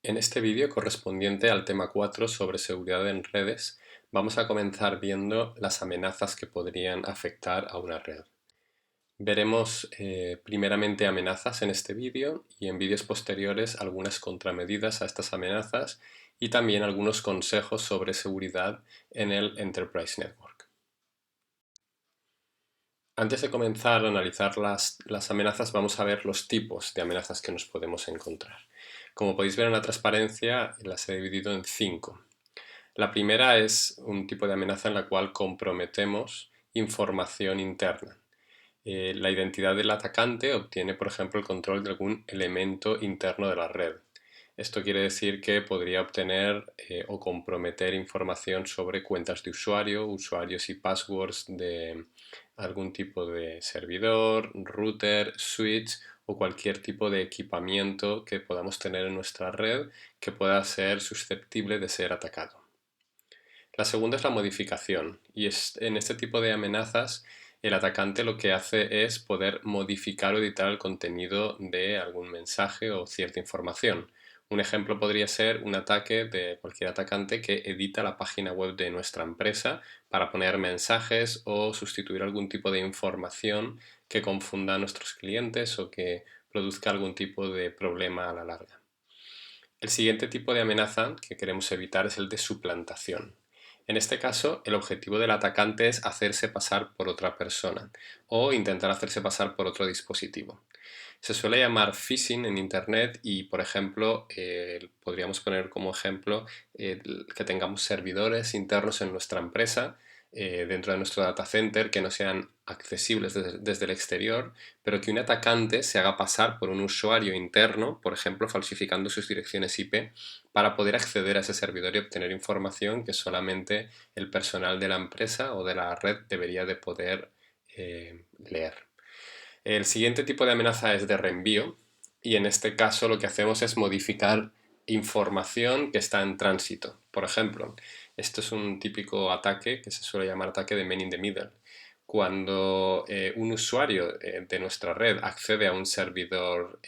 En este vídeo correspondiente al tema 4 sobre seguridad en redes, vamos a comenzar viendo las amenazas que podrían afectar a una red. Veremos primeramente amenazas en este vídeo y en vídeos posteriores algunas contramedidas a estas amenazas y también algunos consejos sobre seguridad en el Enterprise Network. Antes de comenzar a analizar las amenazas, vamos a ver los tipos de amenazas que nos podemos encontrar. Como podéis ver en la transparencia, las he dividido en 5. La primera es un tipo de amenaza en la cual comprometemos información interna. La identidad del atacante obtiene, por ejemplo, el control de algún elemento interno de la red. Esto quiere decir que podría obtener o comprometer información sobre cuentas de usuario, usuarios y passwords de algún tipo de servidor, router, switch o cualquier tipo de equipamiento que podamos tener en nuestra red que pueda ser susceptible de ser atacado. La segunda es la modificación, y en este tipo de amenazas el atacante lo que hace es poder modificar o editar el contenido de algún mensaje o cierta información. Un ejemplo podría ser un ataque de cualquier atacante que edita la página web de nuestra empresa para poner mensajes o sustituir algún tipo de información que confunda a nuestros clientes o que produzca algún tipo de problema a la larga. El siguiente tipo de amenaza que queremos evitar es el de suplantación. En este caso, el objetivo del atacante es hacerse pasar por otra persona o intentar hacerse pasar por otro dispositivo. Se suele llamar phishing en Internet y, por ejemplo, podríamos poner como ejemplo que tengamos servidores internos en nuestra empresa, dentro de nuestro data center, que no sean accesibles desde el exterior, pero que un atacante se haga pasar por un usuario interno, por ejemplo, falsificando sus direcciones IP, para poder acceder a ese servidor y obtener información que solamente el personal de la empresa o de la red debería de poder leer. El siguiente tipo de amenaza es de reenvío y en este caso lo que hacemos es modificar información que está en tránsito. Por ejemplo, esto es un típico ataque que se suele llamar ataque de man in the middle. Cuando un usuario de nuestra red accede a un servidor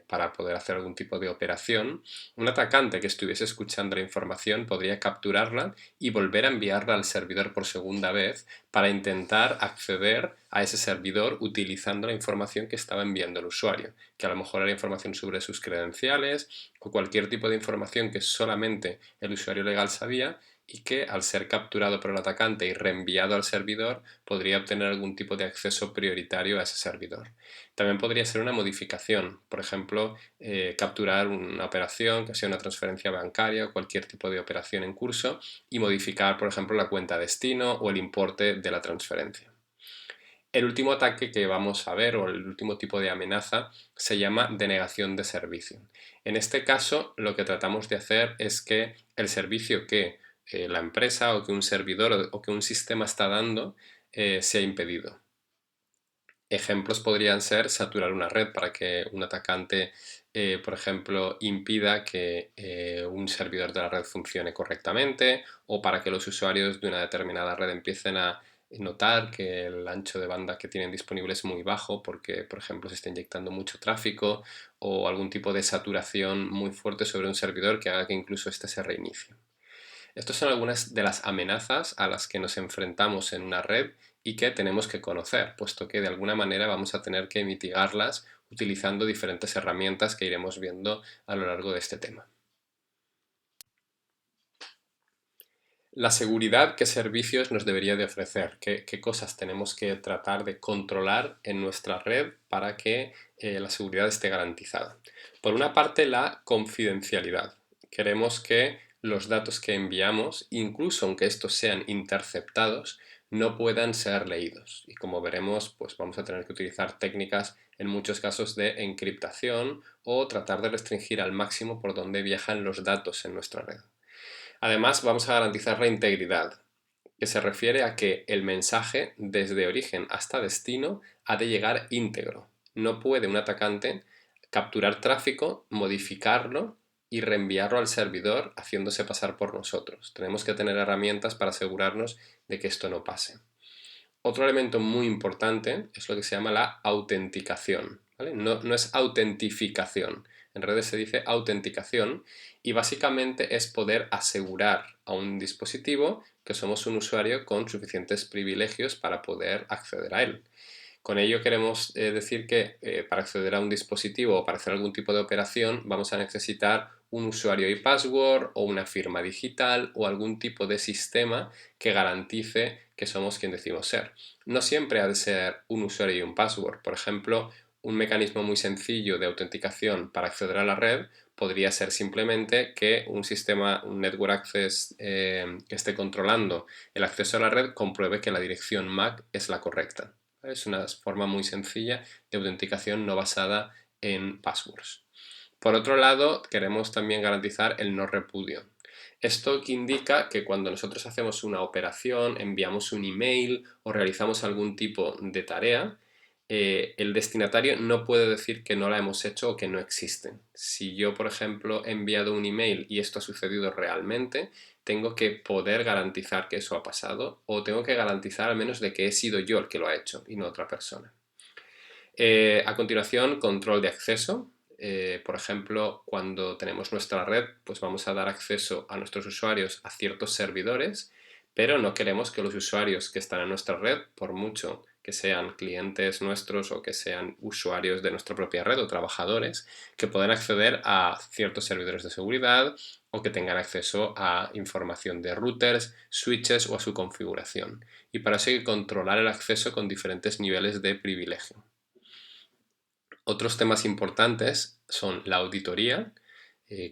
para poder hacer algún tipo de operación, un atacante que estuviese escuchando la información podría capturarla y volver a enviarla al servidor por segunda vez para intentar acceder a ese servidor utilizando la información que estaba enviando el usuario, que a lo mejor era información sobre sus credenciales o cualquier tipo de información que solamente el usuario legal sabía y que al ser capturado por el atacante y reenviado al servidor podría obtener algún tipo de acceso prioritario a ese servidor. También podría ser una modificación, por ejemplo, capturar una operación que sea una transferencia bancaria o cualquier tipo de operación en curso y modificar, por ejemplo, la cuenta destino o el importe de la transferencia. El último ataque que vamos a ver, o el último tipo de amenaza, se llama denegación de servicio. En este caso, lo que tratamos de hacer es que el servicio que la empresa o que un servidor o que un sistema está dando sea impedido. Ejemplos podrían ser saturar una red para que un atacante, por ejemplo, impida que un servidor de la red funcione correctamente o para que los usuarios de una determinada red empiecen a notar que el ancho de banda que tienen disponible es muy bajo porque, por ejemplo, se está inyectando mucho tráfico o algún tipo de saturación muy fuerte sobre un servidor que haga que incluso este se reinicie. Estas son algunas de las amenazas a las que nos enfrentamos en una red y que tenemos que conocer, puesto que de alguna manera vamos a tener que mitigarlas utilizando diferentes herramientas que iremos viendo a lo largo de este tema. La seguridad, ¿qué servicios nos debería de ofrecer? ¿Qué cosas tenemos que tratar de controlar en nuestra red para que la seguridad esté garantizada? Por una parte, la confidencialidad. Queremos que los datos que enviamos, incluso aunque estos sean interceptados, no puedan ser leídos. Y como veremos, pues vamos a tener que utilizar técnicas en muchos casos de encriptación o tratar de restringir al máximo por dónde viajan los datos en nuestra red. Además, vamos a garantizar la integridad, que se refiere a que el mensaje, desde origen hasta destino, ha de llegar íntegro. No puede un atacante capturar tráfico, modificarlo y reenviarlo al servidor haciéndose pasar por nosotros. Tenemos que tener herramientas para asegurarnos de que esto no pase. Otro elemento muy importante es lo que se llama la autenticación, ¿vale? No es autentificación. en redes se dice autenticación, y básicamente es poder asegurar a un dispositivo que somos un usuario con suficientes privilegios para poder acceder a él. Con ello queremos decir que para acceder a un dispositivo o para hacer algún tipo de operación vamos a necesitar un usuario y password o una firma digital o algún tipo de sistema que garantice que somos quien decimos ser. No siempre ha de ser un usuario y un password. Por ejemplo, un mecanismo muy sencillo de autenticación para acceder a la red podría ser simplemente que un sistema, un network access que esté controlando el acceso a la red compruebe que la dirección MAC es la correcta. Es una forma muy sencilla de autenticación no basada en passwords. Por otro lado, queremos también garantizar el no repudio. Esto indica que cuando nosotros hacemos una operación, enviamos un email o realizamos algún tipo de tarea, el destinatario no puede decir que no la hemos hecho o que no existe. Si yo, por ejemplo, he enviado un email y esto ha sucedido realmente, tengo que poder garantizar que eso ha pasado o tengo que garantizar al menos de que he sido yo el que lo ha hecho y no otra persona. A continuación, control de acceso. Por ejemplo, cuando tenemos nuestra red, pues vamos a dar acceso a nuestros usuarios a ciertos servidores, pero no queremos que los usuarios que están en nuestra red, por mucho que sean clientes nuestros o que sean usuarios de nuestra propia red o trabajadores, que puedan acceder a ciertos servidores de seguridad o que tengan acceso a información de routers, switches o a su configuración. Y para eso hay que controlar el acceso con diferentes niveles de privilegio. Otros temas importantes son la auditoría,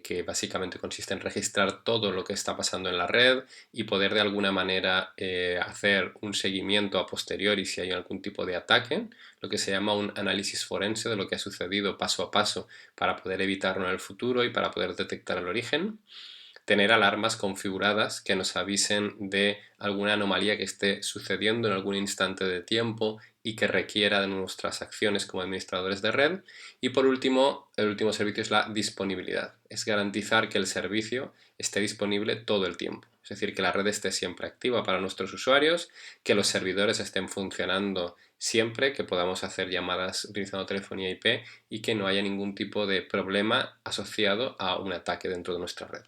que básicamente consiste en registrar todo lo que está pasando en la red y poder de alguna manera hacer un seguimiento a posteriori si hay algún tipo de ataque, lo que se llama un análisis forense de lo que ha sucedido paso a paso para poder evitarlo en el futuro y para poder detectar el origen. Tener alarmas configuradas que nos avisen de alguna anomalía que esté sucediendo en algún instante de tiempo y que requiera de nuestras acciones como administradores de red. Y por último, el último servicio es la disponibilidad. Es garantizar que el servicio esté disponible todo el tiempo. Es decir, que la red esté siempre activa para nuestros usuarios, que los servidores estén funcionando siempre, que podamos hacer llamadas utilizando telefonía IP y que no haya ningún tipo de problema asociado a un ataque dentro de nuestra red.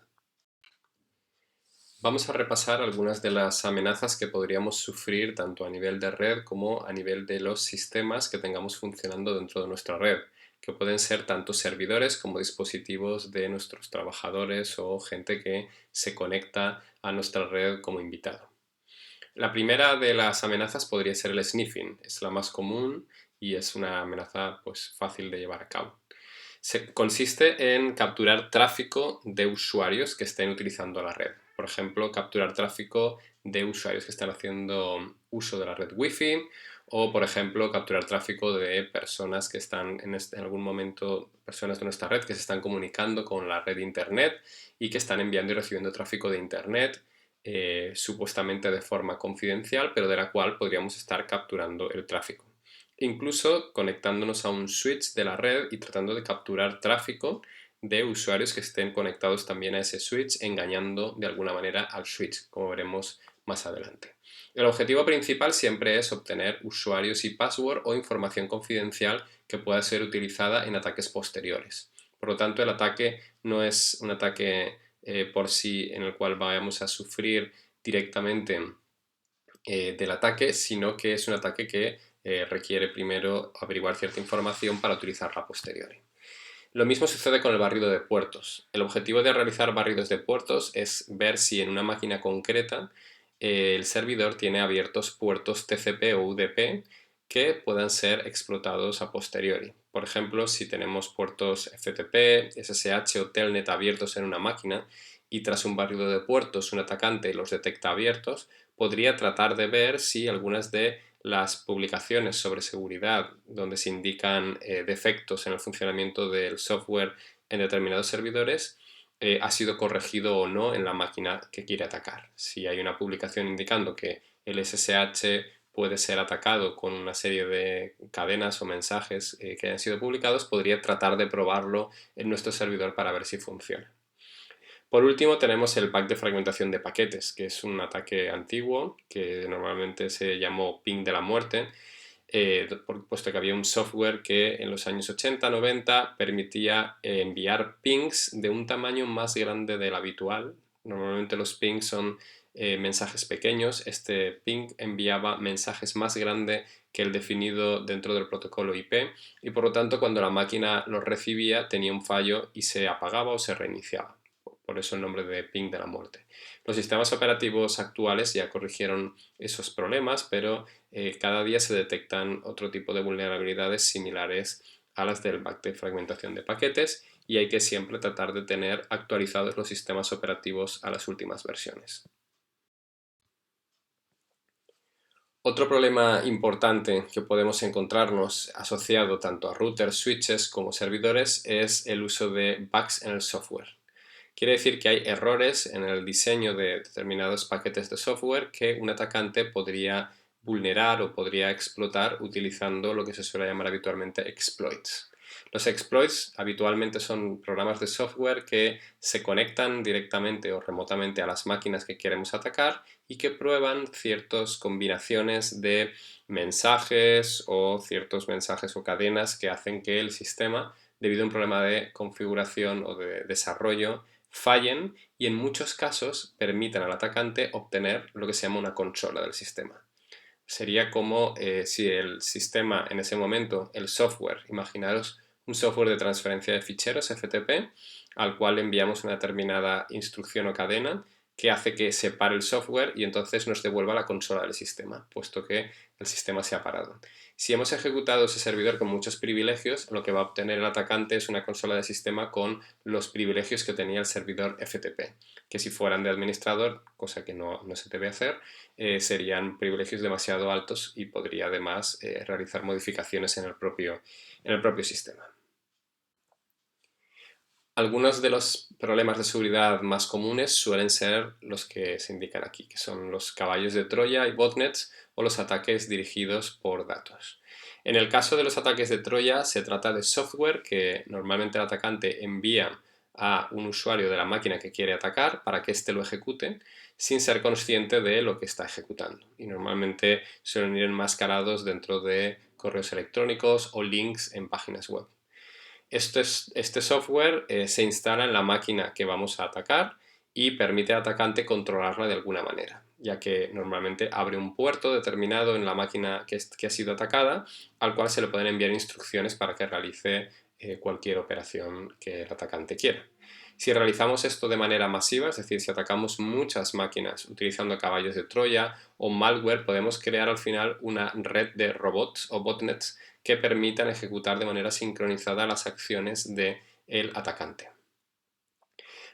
Vamos a repasar algunas de las amenazas que podríamos sufrir tanto a nivel de red como a nivel de los sistemas que tengamos funcionando dentro de nuestra red, que pueden ser tanto servidores como dispositivos de nuestros trabajadores o gente que se conecta a nuestra red como invitado. La primera de las amenazas podría ser el sniffing, es la más común y es una amenaza pues, fácil de llevar a cabo. Consiste en capturar tráfico de usuarios que estén utilizando la red. Por ejemplo, capturar tráfico de usuarios que están haciendo uso de la red Wi-Fi o, por ejemplo, capturar tráfico de personas que están en algún momento, personas de nuestra red que se están comunicando con la red de Internet y que están enviando y recibiendo tráfico de Internet supuestamente de forma confidencial, pero de la cual podríamos estar capturando el tráfico. Incluso conectándonos a un switch de la red y tratando de capturar tráfico de usuarios que estén conectados también a ese switch, engañando de alguna manera al switch, como veremos más adelante. El objetivo principal siempre es obtener usuarios y password o información confidencial que pueda ser utilizada en ataques posteriores. Por lo tanto, el ataque no es un ataque por sí en el cual vayamos a sufrir directamente del ataque, sino que es un ataque que requiere primero averiguar cierta información para utilizarla a posteriori. Lo mismo sucede con el barrido de puertos. El objetivo de realizar barridos de puertos es ver si en una máquina concreta el servidor tiene abiertos puertos TCP o UDP que puedan ser explotados a posteriori. Por ejemplo, si tenemos puertos FTP, SSH o Telnet abiertos en una máquina y tras un barrido de puertos un atacante los detecta abiertos, podría tratar de ver si algunas de las publicaciones sobre seguridad donde se indican defectos en el funcionamiento del software en determinados servidores ha sido corregido o no en la máquina que quiere atacar. Si hay una publicación indicando que el SSH puede ser atacado con una serie de cadenas o mensajes que hayan sido publicados, podría tratar de probarlo en nuestro servidor para ver si funciona. Por último tenemos el pack de fragmentación de paquetes, que es un ataque antiguo que normalmente se llamó ping de la muerte, puesto que había un software que en los años 80-90 permitía enviar pings de un tamaño más grande del habitual. Normalmente los pings son mensajes pequeños. Este ping enviaba mensajes más grandes que el definido dentro del protocolo IP, y por lo tanto cuando la máquina los recibía tenía un fallo y se apagaba o se reiniciaba. Por eso el nombre de ping de la muerte. Los sistemas operativos actuales ya corrigieron esos problemas, pero cada día se detectan otro tipo de vulnerabilidades similares a las del bug de fragmentación de paquetes, y hay que siempre tratar de tener actualizados los sistemas operativos a las últimas versiones. Otro problema importante que podemos encontrarnos asociado tanto a routers, switches como servidores es el uso de bugs en el software. Quiere decir que hay errores en el diseño de determinados paquetes de software que un atacante podría vulnerar o podría explotar utilizando lo que se suele llamar habitualmente exploits. Los exploits habitualmente son programas de software que se conectan directamente o remotamente a las máquinas que queremos atacar y que prueban ciertas combinaciones de mensajes o ciertos mensajes o cadenas que hacen que el sistema, debido a un problema de configuración o de desarrollo, fallen y en muchos casos permitan al atacante obtener lo que se llama una consola del sistema. Sería como si el sistema en ese momento, el software, imaginaros un software de transferencia de ficheros FTP al cual enviamos una determinada instrucción o cadena que hace que se pare el software y entonces nos devuelva la consola del sistema, puesto que el sistema se ha parado. Si hemos ejecutado ese servidor con muchos privilegios, lo que va a obtener el atacante es una consola de sistema con los privilegios que tenía el servidor FTP, que si fueran de administrador, cosa que no se debe hacer, serían privilegios demasiado altos y podría además realizar modificaciones en el propio sistema. Algunos de los problemas de seguridad más comunes suelen ser los que se indican aquí, que son los caballos de Troya y botnets o los ataques dirigidos por datos. En el caso de los ataques de Troya se trata de software que normalmente el atacante envía a un usuario de la máquina que quiere atacar para que éste lo ejecute sin ser consciente de lo que está ejecutando. Y normalmente suelen ir enmascarados dentro de correos electrónicos o links en páginas web. Este software se instala en la máquina que vamos a atacar y permite al atacante controlarla de alguna manera, ya que normalmente abre un puerto determinado en la máquina que ha sido atacada, al cual se le pueden enviar instrucciones para que realice cualquier operación que el atacante quiera. Si realizamos esto de manera masiva, es decir, si atacamos muchas máquinas utilizando caballos de Troya o malware, podemos crear al final una red de robots o botnets que permitan ejecutar de manera sincronizada las acciones del atacante.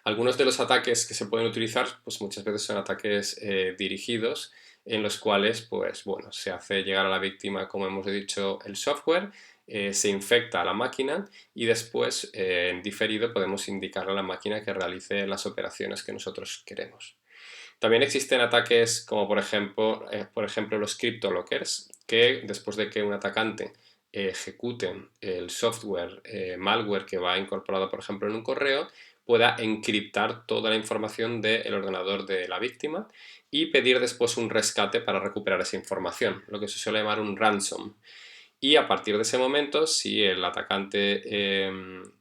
Algunos de los ataques que se pueden utilizar, pues muchas veces son ataques dirigidos, en los cuales, pues bueno, se hace llegar a la víctima, como hemos dicho, el software, se infecta a la máquina y después, en diferido, podemos indicarle a la máquina que realice las operaciones que nosotros queremos. También existen ataques como por ejemplo los CryptoLockers, que después de que un atacante ejecute el software malware que va incorporado por ejemplo en un correo, pueda encriptar toda la información del ordenador de la víctima y pedir después un rescate para recuperar esa información, lo que se suele llamar un ransom. Y a partir de ese momento, si el atacante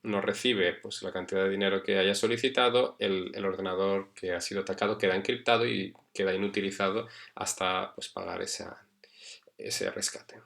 no recibe pues, la cantidad de dinero que haya solicitado, el ordenador que ha sido atacado queda encriptado y queda inutilizado hasta pues, pagar ese rescate.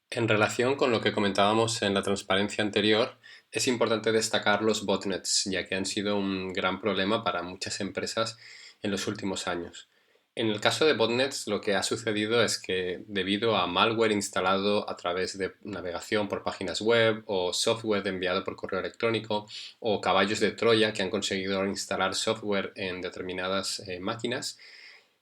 En relación con lo que comentábamos en la transparencia anterior, es importante destacar los botnets, ya que han sido un gran problema para muchas empresas en los últimos años. En el caso de botnets, lo que ha sucedido es que debido a malware instalado a través de navegación por páginas web o software enviado por correo electrónico o caballos de Troya que han conseguido instalar software en determinadas máquinas,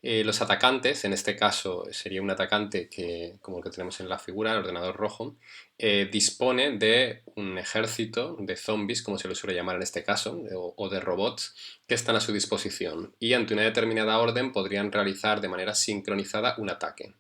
los atacantes, en este caso sería un atacante que, como el que tenemos en la figura, el ordenador rojo, dispone de un ejército de zombies, como se le suele llamar en este caso, o de robots, que están a su disposición y ante una determinada orden podrían realizar de manera sincronizada un ataque.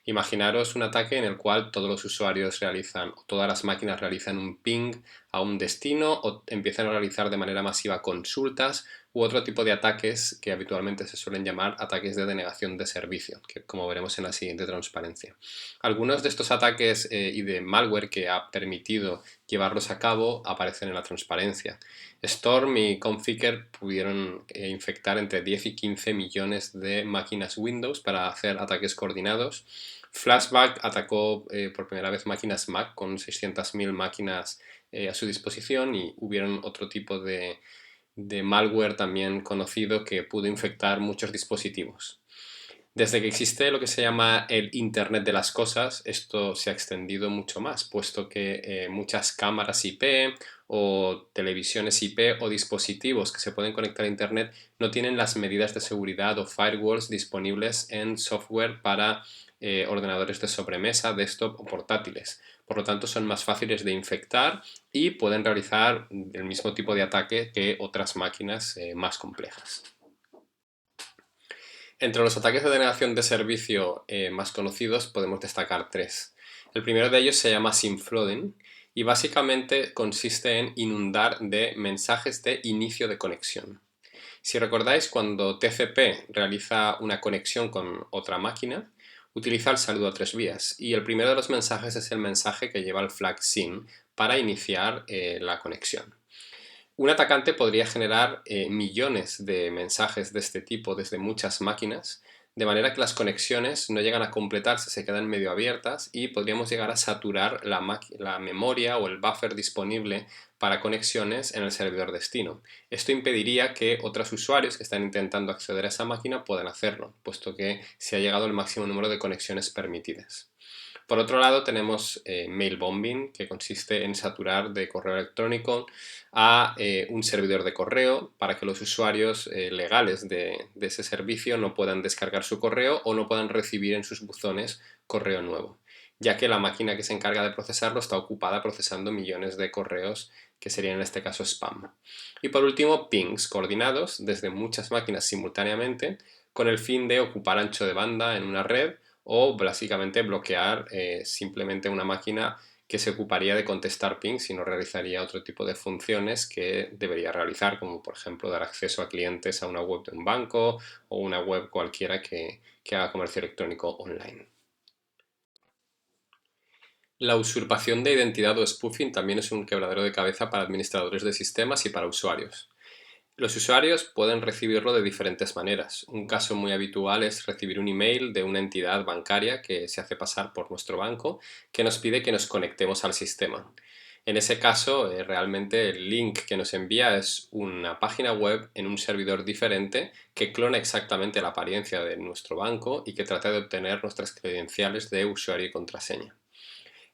Imaginaros un ataque en el cual todos los usuarios realizan, o todas las máquinas realizan un ping a un destino o empiezan a realizar de manera masiva consultas u otro tipo de ataques que habitualmente se suelen llamar ataques de denegación de servicio, que como veremos en la siguiente transparencia. Algunos de estos ataques y de malware que ha permitido llevarlos a cabo aparecen en la transparencia. Storm y Conficker pudieron infectar entre 10 y 15 millones de máquinas Windows para hacer ataques coordinados. Flashback atacó por primera vez máquinas Mac con 600.000 máquinas a su disposición, y hubieron otro tipo de malware también conocido que pudo infectar muchos dispositivos. Desde que existe lo que se llama el Internet de las cosas, esto se ha extendido mucho más, puesto que muchas cámaras IP o televisiones IP o dispositivos que se pueden conectar a Internet no tienen las medidas de seguridad o firewalls disponibles en software para ordenadores de sobremesa, desktop o portátiles. Por lo tanto, son más fáciles de infectar y pueden realizar el mismo tipo de ataque que otras máquinas más complejas. Entre los ataques de denegación de servicio más conocidos podemos destacar tres. El primero de ellos se llama SymFlooding y básicamente consiste en inundar de mensajes de inicio de conexión. Si recordáis, cuando TCP realiza una conexión con otra máquina, utiliza el saludo a tres vías, y el primero de los mensajes es el mensaje que lleva el flag SYN para iniciar la conexión. Un atacante podría generar millones de mensajes de este tipo desde muchas máquinas, de manera que las conexiones no llegan a completarse, se quedan medio abiertas y podríamos llegar a saturar la memoria o el buffer disponible para conexiones en el servidor destino. Esto impediría que otros usuarios que están intentando acceder a esa máquina puedan hacerlo, puesto que se ha llegado al máximo número de conexiones permitidas. Por otro lado, tenemos mail bombing, que consiste en saturar de correo electrónico a un servidor de correo para que los usuarios legales de ese servicio no puedan descargar su correo o no puedan recibir en sus buzones correo nuevo, ya que la máquina que se encarga de procesarlo está ocupada procesando millones de correos que serían en este caso spam. Y por último, pings coordinados desde muchas máquinas simultáneamente con el fin de ocupar ancho de banda en una red o básicamente bloquear simplemente una máquina que se ocuparía de contestar pings y no realizaría otro tipo de funciones que debería realizar, como por ejemplo dar acceso a clientes a una web de un banco o una web cualquiera que haga comercio electrónico online. La usurpación de identidad o spoofing también es un quebradero de cabeza para administradores de sistemas y para usuarios. Los usuarios pueden recibirlo de diferentes maneras. Un caso muy habitual es recibir un email de una entidad bancaria que se hace pasar por nuestro banco, que nos pide que nos conectemos al sistema. En ese caso, realmente el link que nos envía es una página web en un servidor diferente que clona exactamente la apariencia de nuestro banco y que trata de obtener nuestras credenciales de usuario y contraseña.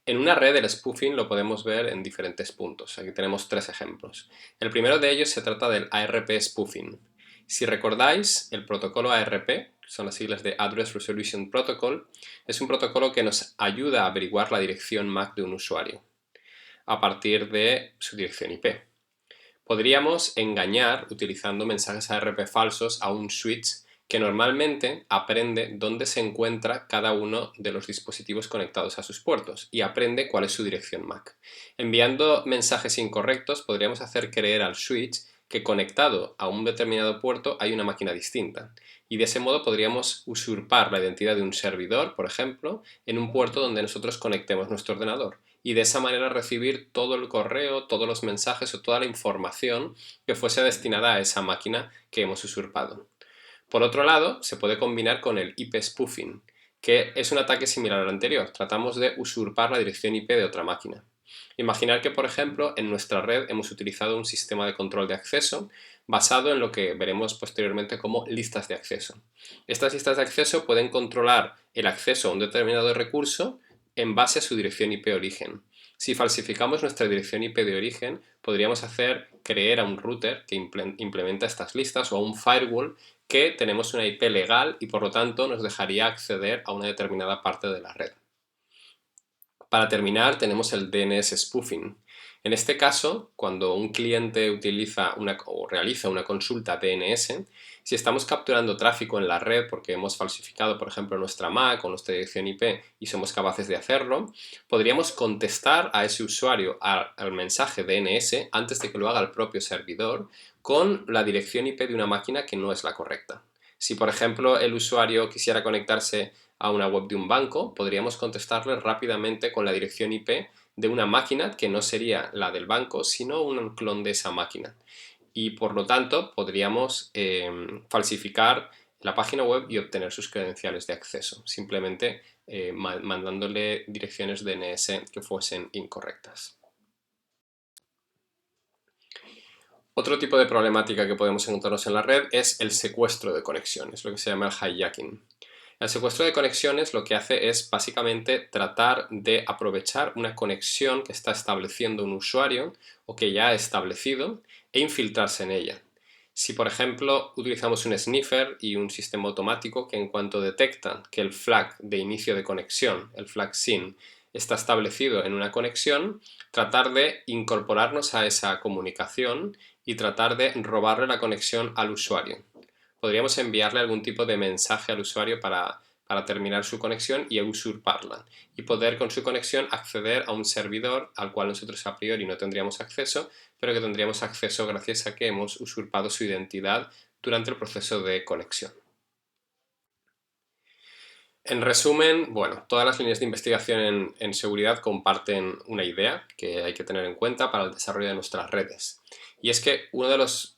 En una red el spoofing lo podemos ver en diferentes puntos. Aquí tenemos tres ejemplos. El primero de ellos se trata del ARP spoofing. Si recordáis, el protocolo ARP, son las siglas de Address Resolution Protocol, es un protocolo que nos ayuda a averiguar la dirección MAC de un usuario a partir de su dirección IP. Podríamos engañar utilizando mensajes ARP falsos a un switch que normalmente aprende dónde se encuentra cada uno de los dispositivos conectados a sus puertos y aprende cuál es su dirección MAC. Enviando mensajes incorrectos podríamos hacer creer al switch que conectado a un determinado puerto hay una máquina distinta, y de ese modo podríamos usurpar la identidad de un servidor, por ejemplo, en un puerto donde nosotros conectemos nuestro ordenador, y de esa manera recibir todo el correo, todos los mensajes o toda la información que fuese destinada a esa máquina que hemos usurpado. Por otro lado, se puede combinar con el IP spoofing, que es un ataque similar al anterior. Tratamos de usurpar la dirección IP de otra máquina. Imaginar que, por ejemplo, en nuestra red hemos utilizado un sistema de control de acceso basado en lo que veremos posteriormente como listas de acceso. Estas listas de acceso pueden controlar el acceso a un determinado recurso en base a su dirección IP origen. Si falsificamos nuestra dirección IP de origen, podríamos hacer creer a un router que implementa estas listas o a un firewall que tenemos una IP legal y por lo tanto nos dejaría acceder a una determinada parte de la red. Para terminar, tenemos el DNS spoofing. En este caso, cuando un cliente utiliza o realiza una consulta DNS, si estamos capturando tráfico en la red porque hemos falsificado, por ejemplo, nuestra MAC o nuestra dirección IP y somos capaces de hacerlo, podríamos contestar a ese usuario al mensaje DNS antes de que lo haga el propio servidor con la dirección IP de una máquina que no es la correcta. Si, por ejemplo, el usuario quisiera conectarse a una web de un banco, podríamos contestarle rápidamente con la dirección IP de una máquina que no sería la del banco, sino un clon de esa máquina. Y por lo tanto, podríamos falsificar la página web y obtener sus credenciales de acceso, simplemente mandándole direcciones DNS que fuesen incorrectas. Otro tipo de problemática que podemos encontrarnos en la red es el secuestro de conexiones, lo que se llama el hijacking. El secuestro de conexiones lo que hace es básicamente tratar de aprovechar una conexión que está estableciendo un usuario o que ya ha establecido e infiltrarse en ella. Si, por ejemplo, utilizamos un sniffer y un sistema automático que en cuanto detecta que el flag de inicio de conexión, el flag SYN, está establecido en una conexión, tratar de incorporarnos a esa comunicación y tratar de robarle la conexión al usuario. Podríamos enviarle algún tipo de mensaje al usuario para terminar su conexión y usurparla y poder con su conexión acceder a un servidor al cual nosotros a priori no tendríamos acceso, pero que tendríamos acceso gracias a que hemos usurpado su identidad durante el proceso de conexión. En resumen, bueno, todas las líneas de investigación en seguridad comparten una idea que hay que tener en cuenta para el desarrollo de nuestras redes. Y es que una de las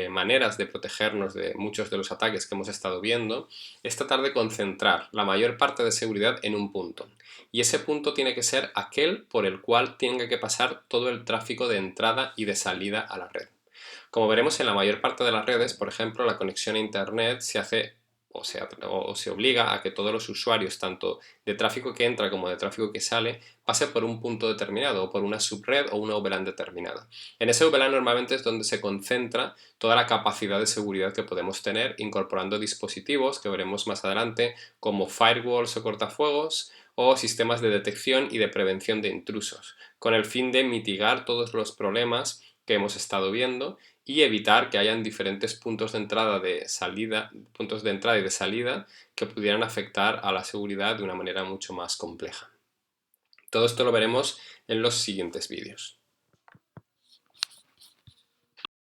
maneras de protegernos de muchos de los ataques que hemos estado viendo es tratar de concentrar la mayor parte de seguridad en un punto. Y ese punto tiene que ser aquel por el cual tenga que pasar todo el tráfico de entrada y de salida a la red. Como veremos en la mayor parte de las redes, por ejemplo, la conexión a Internet se hace o se obliga a que todos los usuarios, tanto de tráfico que entra como de tráfico que sale, pase por un punto determinado o por una subred o una VLAN determinada. En ese VLAN normalmente es donde se concentra toda la capacidad de seguridad que podemos tener, incorporando dispositivos que veremos más adelante como firewalls o cortafuegos o sistemas de detección y de prevención de intrusos, con el fin de mitigar todos los problemas que hemos estado viendo y evitar que hayan diferentes puntos de entrada puntos de entrada y de salida que pudieran afectar a la seguridad de una manera mucho más compleja. Todo esto lo veremos en los siguientes vídeos.